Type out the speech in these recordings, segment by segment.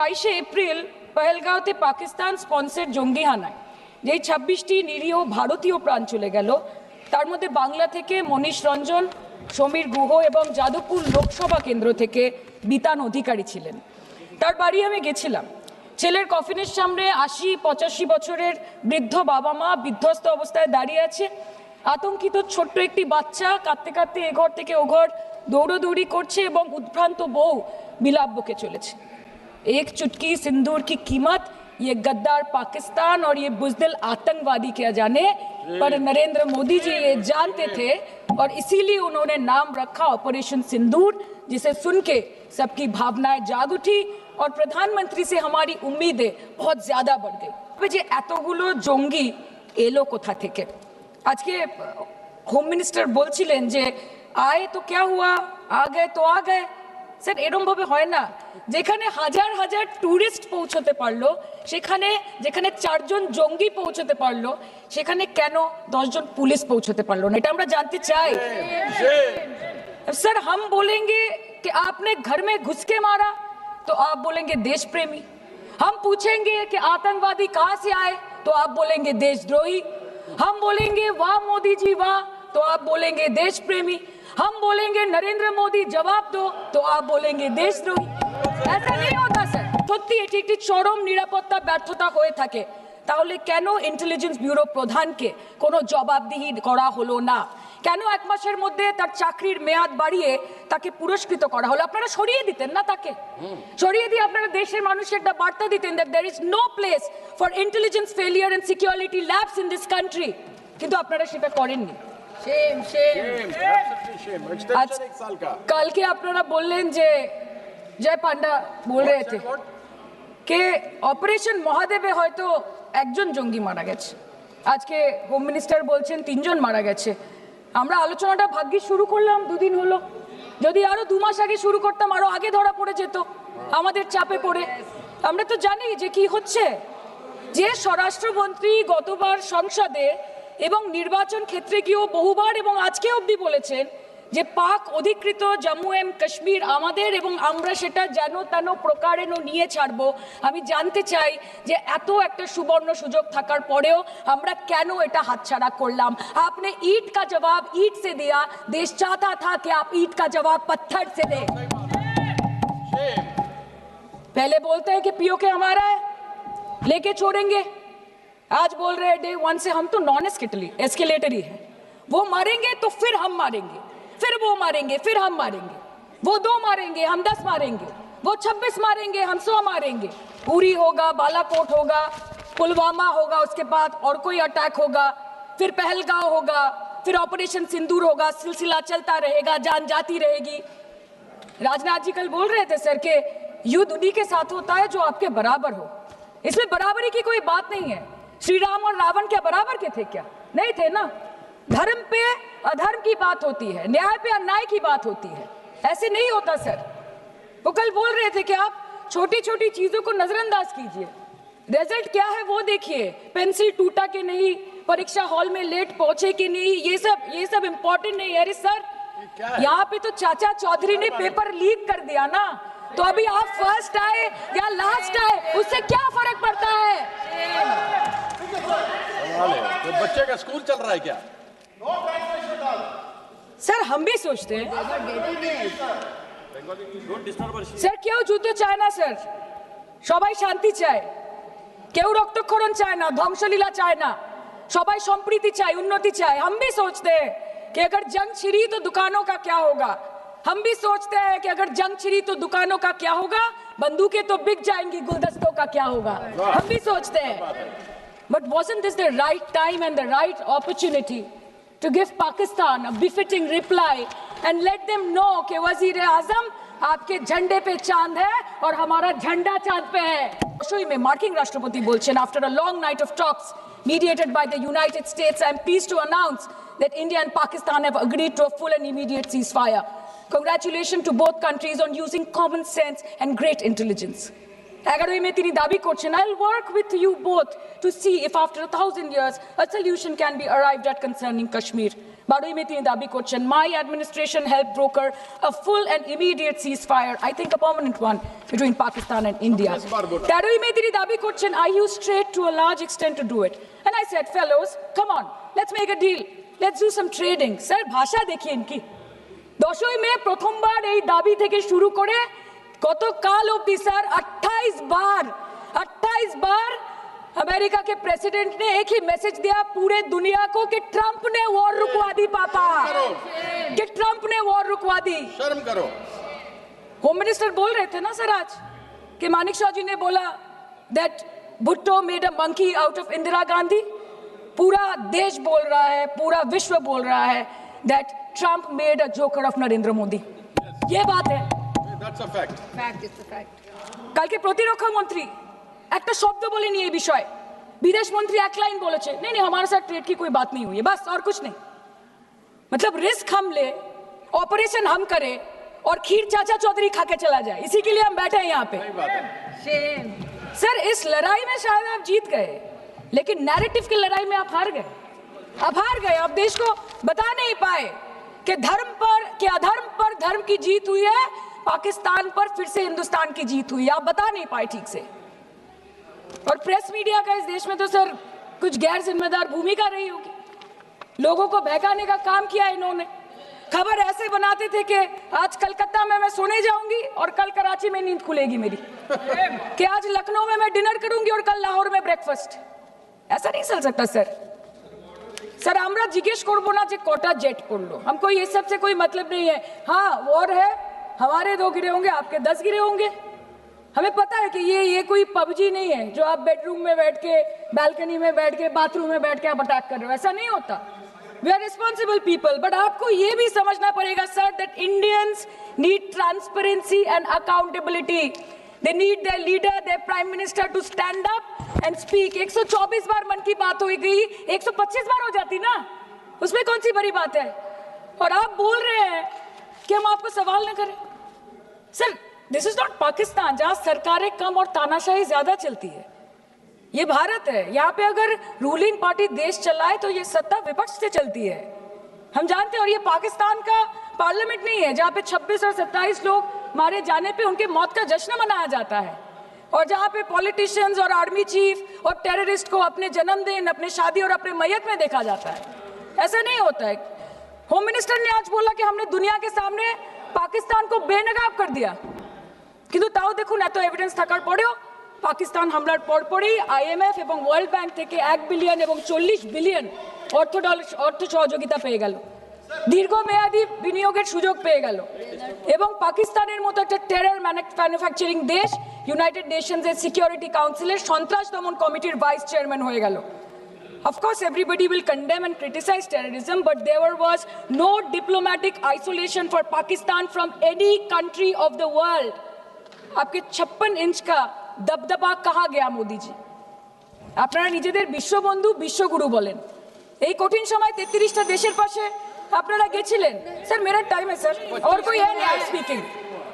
22 April পহেলগাঁওতে Pakistan sponsor জঙ্গি হানায় যেই 26টি নিরীহ ভারতীয় প্রাণ চলে গেল, তার মধ্যে বাংলা থেকে মনীষ রঞ্জন, সমীর গুহ এবং যাদবপুর লোকসভা কেন্দ্র থেকে বিতান অধিকারী ছিলেন। তার বাড়ি আমি গেছিলাম। ছেলের কফিনের সামনে 80-85 বছরের বৃদ্ধ বাবা মা বিধ্বস্ত অবস্থায় দাঁড়িয়ে আছে। আতঙ্কিত ছোট্ট একটি বাচ্চা কাঁদতে কাঁদতে এ ঘর থেকে ও ঘর দৌড়োদৌড়ি করছে এবং উদ্ভ্রান্ত বউ বিলাপ বকে চলেছে। एक चुटकी सिंदूर की कीमत ये गद्दार पाकिस्तान और ये बुज़दिल आतंकवादी क्या जाने, पर नरेंद्र मोदी जी ये जानते थे और इसीलिए उन्होंने नाम रखा ऑपरेशन सिंदूर, जिसे सुन के सबकी भावनाएं जाग उठी और प्रधानमंत्री से हमारी उम्मीदें बहुत ज्यादा बढ़ गई। যে এতগুলো জঙ্গি এলো কোথা থেকে? আজকে হোম মিনিস্টার বলছিলেন যে আয়ে তো क्या हुआ, आ गए तो आ गए। স্যার, এরকম ভাবে হয় না। যেখানে হাজার হাজার টুরিস্ট পৌঁছতে পারলো, সেখানে যেখানে 4 জন জঙ্গি পৌঁছতে পারলো, সেখানে কেন 10 জন পুলিশ পৌঁছতে পারলো না? এটা আমরা জানতে চাই। सर, हम बोलेंगे कि आपने घर में घुस के मारा तो आप बोलेंगे देश प्रेमी। हम पूछेंगे कि आतंकवादी कहां से आए तो आप बोलेंगे देशद्रोही। हम बोलेंगे वाह मोदी जी वाह तो आप बोलेंगे देश प्रेमी। हम बोलेंगे नरेंद्र मोदी जवाब दो तो आप बोलेंगे देशद्रोही। ऐसा नहीं होता স্যার। সত্যি এটি একটি চরম নিরাপত্তা ব্যর্থতা হয়ে থাকে। তাহলে কেন ইন্টেলিজেন্স ব্যুরো প্রধানকে কোনো জবাবদিহি করা হলো না? কেন 1 মাসের মধ্যে তার চাকরির মেয়াদ বাড়িয়ে তাকে পুরস্কৃত করা হলো? আপনারা সরিয়ে দিতেন না তাকে? সরিয়ে দিয়ে আপনারা দেশের মানুষকে একটা বার্তা দিতেন that there is no place for intelligence failure and security labs in this country, কিন্তু আপনারা সেটা করেননি। कल के আপনারা বললেন যে জয় পান্ডা বল रहे थे कि অপারেশন মহাদেবে হয়তো একজন জঙ্গি মারা গেছে। আজকে হোম মিনিস্টার বলছেন 3 জন মারা গেছে। আমরা আলোচনাটা ভাগ্যে শুরু করলাম 2 দিন হলো। যদি আরো 2 মাস আগে শুরু করতাম আরো আগে ধরা পড়ে যেত আমাদের চাপে পড়ে। আমরা তো জানি যে কি হচ্ছে। যে স্বরাষ্ট্রমন্ত্রী গতবার সংসদে এবং নির্বাচন ক্ষেত্রে গিয়েও বহুবার এবং আজকে অবধি বলেছেন যে পাক অধিকৃত জম্মু এন্ড কাশ্মীর আমাদের এবং আমরা সেটা যেন তেন প্রকারেণ নিয়ে ছাড়বো। আমি জানতে চাই যে এত একটা সুবর্ণ সুযোগ থাকার পরেও আমরা কেন এটা হাতছাড়া করলাম? আপনি ईंट का जवाब ईंट से दिया, देश चाहता था कि आप ईंट का जवाब पत्थर से दें। पहले बोलते हैं कि पीओके हमारा है, लेके छोड़ेंगे। आज बोल रहे हैं डे 1 से हम तो नॉन एस्केलेटर ही है। वो मारेंगे तो फिर हम मारेंगे, फिर वो मारेंगे, फिर हम मारेंगे। वो 2 मारेंगे, हम 10 मारेंगे। वो 26 मारेंगे, हम 100 मारेंगे। उरी होगा, बालाकोट होगा, पुलवामा होगा, उसके बाद और कोई अटैक होगा, फिर पहलगांव होगा, फिर ऑपरेशन सिंदूर होगा। सिलसिला चलता रहेगा, जान जाती रहेगी। राजनाथ जी कल बोल रहे थे सर के युद्ध उन्हीं के साथ होता है जो आपके बराबर हो। इसमें बराबरी की कोई बात नहीं है। श्री राम और रावण क्या बराबर के थे क्या? नहीं थे ना। धर्म पे अधर्म की बात होती है, न्याय पे अन्याय की बात होती है। ऐसे नहीं होता सर। वो कल बोल रहे थे कि आप छोटी छोटी चीजों को नजरअंदाज कीजिए, रिजल्ट क्या है वो देखिए। पेंसिल टूटा कि नहीं, परीक्षा हॉल में लेट पहुंचे कि नहीं, ये सब इम्पोर्टेंट नहीं है। अरे सर, यहाँ पे तो चाचा चौधरी ने पेपर लीक कर दिया ना, तो अभी आप फर्स्ट आए या लास्ट आए उससे क्या फर्क पड़ता है? तो बच्चे का स्कूल चल रहा है क्या? सर, हम भी सोचते हैं স্যার কেউ যুদ্ধ চায় না স্যার, সবাই শান্তি চায়। কেউ রক্তক্ষরণ চায় না, ধ্বংসলীলা চায় না, সবাই সম্প্রীতি চায়, উন্নতি চায়। हम भी सोचते हैं कि अगर जंग छिड़ी तो दुकानों का क्या होगा। हम भी सोचते हैं कि अगर जंग छिड़ी तो दुकानों का क्या होगा, बंदूकें तो बिक जाएंगी, गुलदस्तों का क्या होगा। हम भी सोचते हैं। But wasn't this the right time and the right opportunity to give Pakistan a befitting reply and let them know कि वज़ीर-ए-आज़म आपके झंडे पे चांद है और हमारा झंडा चांद पे है। शोई में मार्किंग राष्ट्रपति बोलছেন after a long night of talks mediated by the United States, I am pleased to announce that India and Pakistan have agreed to a full and immediate ceasefire. Congratulations to both countries on using common sense and great intelligence. 11 में তিনি দাবি করছেন I'll work with you both to see if after 1,000 years a solution can be arrived at concerning Kashmir. Barui মে তিনি দাবি করছেন my administration help broker a full and immediate ceasefire, I think a permanent one, between Pakistan and India. 13ই May তিনি দাবি করছেন I use trade to a large extent to do it, and I said fellows come on, let's make a deal, let's do some trading. Sir ভাষা দেখিয়ে কি 10ই মে প্রথমবার এই দাবি থেকে শুরু করে গতকাল অবধি স্যার 28 बार अमेरिका के प्रेसिडेंट ने एक ही मैसेज दिया पूरे दुनिया को कि ट्रंप ने वॉर रुकवा दी पापा, कि ट्रंप ने वॉर रुकवा दी। शर्म करो। होम मिनिस्टर बोल रहे थे ना सर आज कि मानिक शाह जी ने बोला that Bhutto made a monkey out of Indira Gandhi. पूरा देश बोल रहा है, पूरा विश्व बोल रहा है that Trump made a joker of Narendra Modi. ये बात है, That's a fact. Fact is the fact. কালকে প্রতিরক্ষা মন্ত্রী একটা শব্দ বলেনি এই বিষয়ে, विदेश मंत्री एक लाइन बोले नहीं नहीं हमारे साथ ट्रेड की कोई बात नहीं हुई है, बस और कुछ नहीं। मतलब रिस्क हम ले, ऑपरेशन हम करें और खीर चाचा चौधरी खा के चला जाए, इसी के लिए हम बैठे हैं यहाँ पे। सर इस लड़ाई में शायद आप जीत गए, लेकिन नैरेटिव की लड़ाई में आप हार गए। आप देश को बता नहीं पाए कि धर्म पर कि अधर्म पर धर्म की जीत हुई है, पाकिस्तान पर फिर से हिंदुस्तान की जीत हुई है, आप बता नहीं पाए ठीक से। और प्रेस मीडिया का इस देश में तो सर कुछ गैर जिम्मेदार भूमिका रही होगी, लोगों को बहकाने का काम किया इन्होंने। खबर ऐसे बनाते थे कि आज कलकत्ता में मैं सोने जाऊंगी और कल कराची में नींद खुलेगी मेरी, कि आज लखनऊ में मैं डिनर करूंगी और कल लाहौर में ब्रेकफास्ट। ऐसा नहीं चल सकता सर। सर আমরা জিজ্ঞেস করব না যে কটা জেট পড়লো, हमको ये सब से कोई मतलब नहीं है। हाँ वॉर है, हमारे 2 गिरे होंगे, आपके 10 गिरे होंगे। हमें पता है कि ये कोई पबजी नहीं है जो आप बेडरूम में बैठ के, बालकनी में बैठ के, बाथरूम में बैठ के आप अटैक कर रहे हो, ऐसा नहीं होता। We are responsible people, but आपको ये भी समझना पड़ेगा sir that Indians need transparency and accountability. They need their leader, their prime minister to stand up and speak. 124 बार मन की बात हो गई, 125 बार हो जाती ना, उसमें कौन सी बड़ी बात है। और आप बोल रहे हैं कि हम आपको सवाल न करें। Sir this is not Pakistan जहां सरकारें कम और तानाशाही ज्यादा चलती है, ये भारत है। यहाँ पे अगर रूलिंग पार्टी देश चलाए तो ये सत्ता विपक्ष से चलती है, हम जानते हैं। और ये पाकिस्तान का पार्लियामेंट नहीं है जहाँ पे 26 और 27 लोग मारे जाने पे उनके मौत का जश्न मनाया जाता है, और जहाँ पे पॉलिटिशियंस और आर्मी चीफ और टेररिस्ट को अपने जन्मदिन, अपने शादी और अपने मैयत में देखा जाता है। ऐसा नहीं होता है। होम मिनिस्टर ने आज बोला कि हमने दुनिया के सामने पाकिस्तान को बेनकाब कर दिया, কিন্তু তাও দেখুন এত এভিডেন্স থাকার পরেও পাকিস্তান হামলার পরপরই আইএমএফ এবং ওয়ার্ল্ড ব্যাংক থেকে 1 বিলিয়ন এবং 40 বিলিয়ন অর্থ সহযোগিতা পেয়ে গেল, দীর্ঘমেয়াদী বিনিয়োগের সুযোগ পেয়ে গেল, এবং পাকিস্তানের মতো একটা টেরর ম্যানুফ্যাকচারিং দেশ ইউনাইটেড নেশনসের সিকিউরিটি কাউন্সিলের সন্ত্রাস দমন কমিটির ভাইস চেয়ারম্যান হয়ে গেল। Of course, everybody will condemn and criticize terrorism, but there was no diplomatic isolation for Pakistan from any country of the world. आपके 56 इंच का दबदबा कहाँ गया मोदी जी? আপনারা নিজেদের বিশ্ববন্ধু বিশ্বগুরু বলেন, এই কঠিন সময় 33টা দেশের পাশে আপনারা গেছিলেন। স্যার मेरा टाइम है सर, और कोई है नहीं स्पीकिंग?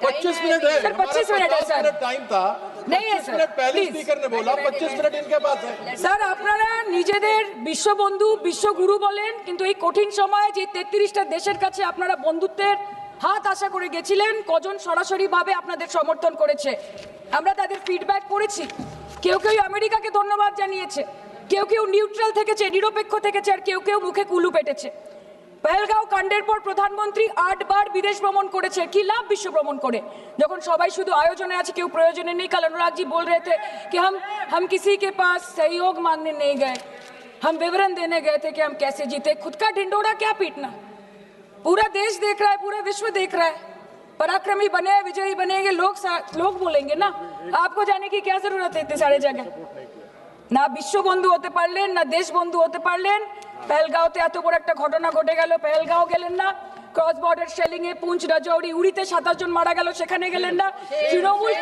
25 मिनट है सर, 25 मिनट है सर। टाइम था नहीं है सर, पहले स्पीकर ने बोला 25 मिनट इनके पास है। স্যার আপনারা নিজেদের বিশ্ববন্ধু বিশ্বগুরু বলেন, কিন্তু এই কঠিন সময়ে যে 33টা দেশের কাছে আপনারা বন্ধুত্বের হাত আশা করে গেছিলেন, কজন সরাসরি ভাবে আপনাদের সমর্থন করেছে আমরা তাদের ফিডব্যাক পড়েছি। কেউ কেউ আমেরিকাকে ধন্যবাদ জানিয়েছে, কেউ কেউ নিউট্রাল থেকেছে, নিরপেক্ষ থেকেছে, আর কেউ কেউ মুখে কুলু পেটেছে। পহেলগাঁও কাণ্ডের পর প্রধানমন্ত্রী 8 বার বিদেশ ভ্রমণ করেছে, কি লাভ বিশ্ব ভ্রমণ করে যখন সবাই শুধু আয়োজনে আছে, কেউ প্রয়োজনে নেই। कल अनुराग जी बोल रहे थे कि हम किसी के पास सहयोग मांगने नहीं गए, हम विवरण देने गए थे कि हम कैसे जीते। खुद का ढिंडोरा क्या पीटना, पूरा देश देख रहा है, पूरा विश्व देख रहा है। पराक्रमी बने, विजयी बनेंगे लोग बोलेंगे ना, आपको जाने की क्या जरूरत है इतने सारे जगह। না বিশ্ববন্ধু হতে পারলেন, না দেশবন্ধু হতে পারলেন। পেহেলগাঁওতে এত বড় একটা ঘটনা ঘটে গেল, পেহেলগাঁও গেলেন না। ক্রস বর্ডার শেলিং এ পুঞ্চ, রাজৌরি, উড়িতে 27 জন মারা গেল, সেখানে গেলেন না। তৃণমূল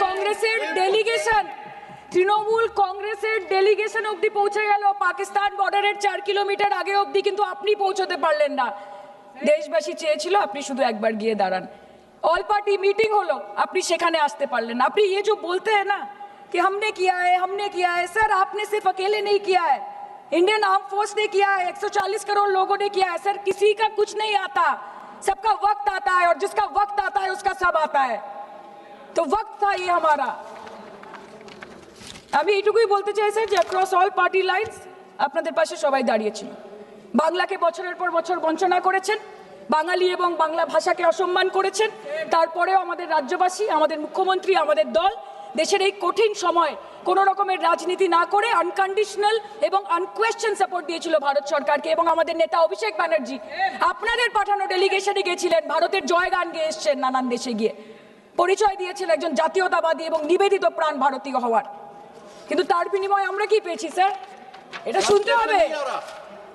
কংগ্রেসের ডেলিগেশন অবধি পৌঁছে গেল পাকিস্তান বর্ডারের 4 কিলোমিটার আগে অবধি, কিন্তু আপনি পৌঁছতে পারলেন না। দেশবাসী চেয়েছিল আপনি শুধু একবার গিয়ে দাঁড়ান। অল পার্টি মিটিং হলো, আপনি সেখানে আসতে পারলেন না। আপনি ये जो बोलते हैं ना कि हमने किया है, सर आपने सिर्फ अकेले नहीं किया है, इंडियन आर्म फोर्स ने किया है, 140 करोड़ लोगों ने किया है। सर, किसी का कुछ नहीं आता, सबका वक्त आता है, और जिसका वक्त आता है उसका सब आता है। तो वक्त था ये हमारा। আমি এইটুকুই বলতে চাই স্যার যে অ্যাক্রস অল পার্টি লাইনস আপনাদের পাশে সবাই দাঁড়িয়েছিল। বাংলাকে বছরের পর বছর বঞ্চনা করেছেন, বাঙালি এবং বাংলা ভাষাকে অসম্মান করেছেন, তারপরেও আমাদের রাজ্যবাসী, আমাদের মুখ্যমন্ত্রী, আমাদের দল দেশের এই কঠিন সময় কোনো রকমের রাজনীতি না করে আনকন্ডিশনাল এবং আনকোয়েশ্চন সাপোর্ট দিয়েছিল ভারত সরকারকে। এবং আমাদের নেতা অভিষেক ব্যানার্জি আপনাদের পাঠানো ডেলিগেশনে গিয়েছিলেন, ভারতের জয়গান গেয়ে এসছেন, নানান দেশে গিয়ে পরিচয় দিয়েছেন একজন জাতীয়তাবাদী এবং নিবেদিত প্রাণ ভারতীয় হওয়ার। কিন্তু তার বিনিময়ে আমরা কি পেয়েছি স্যার? এটা শুনতে হবে।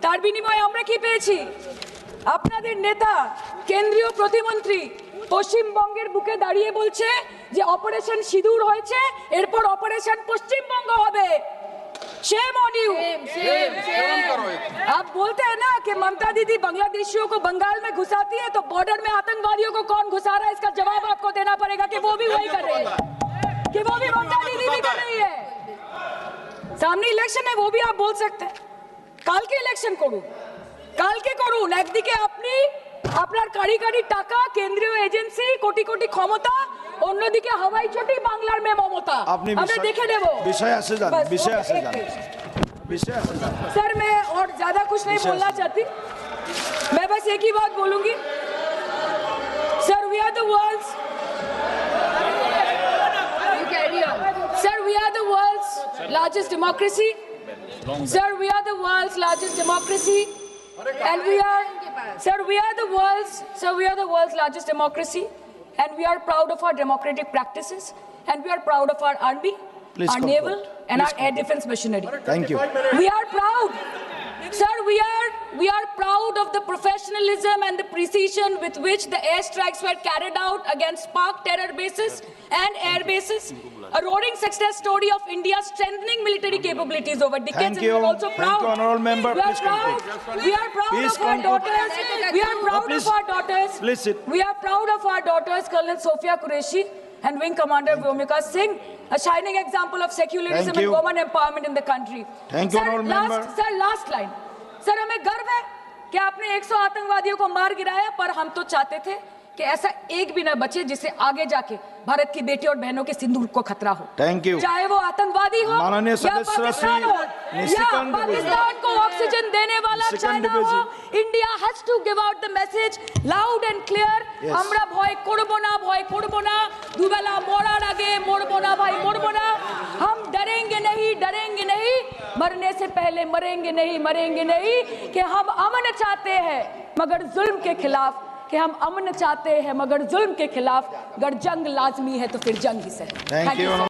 তার বিনিময়ে আমরা কি পেয়েছি? আপনাদের নেতা কেন্দ্রীয় প্রতিমন্ত্রী পশ্চিমবঙ্গের বুকে দাঁড়িয়ে বলছে যে অপারেশন সিঁদুর হয়েছে, এরপর অপারেশন পশ্চিমবঙ্গ হবে। Shame on you. आप बोलते हैं ना कि ममता दीदी बांग्लादेशियों को बंगाल में घुसाती है, तो बॉर्डर में आतंकवादियों को कौन घुसा रहा है, इसका जवाब आपको देना पड़ेगा कि वो भी वही कर रहे हैं, कि वो भी ममता दीदी भी कर रही है। সামনে ইলেকশন है, वो भी आप बोल सकते हैं। কালকে ইলেকশন করুন, কালকে করুন। একদিকে আপনি আপনার কারিগরি টাকা, কেন্দ্রীয় এজেন্সি, কোটি কোটি ক্ষমতা, অন্যদিকে হাওয়াই চটি বাংলার মে মমতা। আমরা দেখে নেব। विषय আসে যান, विषय আসে যান, विषय আসে যান। सर, मैं और ज्यादा कुछ नहीं बोलना चाहती, मैं बस एक ही बात बोलूंगी। Sir, we are the world's Sir, we are the world's largest democracy. Sir, we are the world's largest democracy, and we are the world's largest democracy, and we are proud of our democratic practices, and we are proud of our army, Please our conclude. naval, and our air defense machinery. Thank you. We are proud. Sir, we are proud of the professionalism and the precision with which the airstrikes were carried out against Pak terror bases and air bases. A roaring success story of India's strengthening military capabilities over decades. Thank you. And we are also Thank proud. you, honorable member. We are Please proud. conclude. We are proud Please of our conclude. daughters. We are proud Please. of our daughters. Please sit. We are proud of our daughters, Colonel Sophia Qureshi and Wing Commander Vyomika Singh, a shining example of secularism Thank and you. women empowerment in the country. Thank you, honorable member. Sir, last line. Sir, हमें गर्व है कि आपने 100 आतंकवादियों को मार गिराया, पर हम तो चाहते थे कि ऐसा एक भी न बचे जिससे आगे जाके भारत की बेटी और बहनों के सिंदूर को खतरा हो। Thank you. चाहे वो आतंकवादी हो माननीय या सदस्य पाकिस्तान हो या निशिकांत पाकिस्तान को ऑक्सीजन देने वाला निशिकांत चाइना हो, India has to give out the message loud and clear. Yes. আমরা ভয় করব না, ভয় করব না, দুবেলা মরার আগে মরবো না ভাই, মরবো না। हम डरेंगे नहीं, डरेंगे नहीं, मरने से पहले मरेंगे नहीं, मरेंगे नहीं, कि हम अमन चाहते हैं मगर जुल्म के खिलाफ, कि हम अमन चाहते हैं मगर जुल्म के खिलाफ। अगर जंग लाजमी है तो फिर जंग ही सही। Thank you.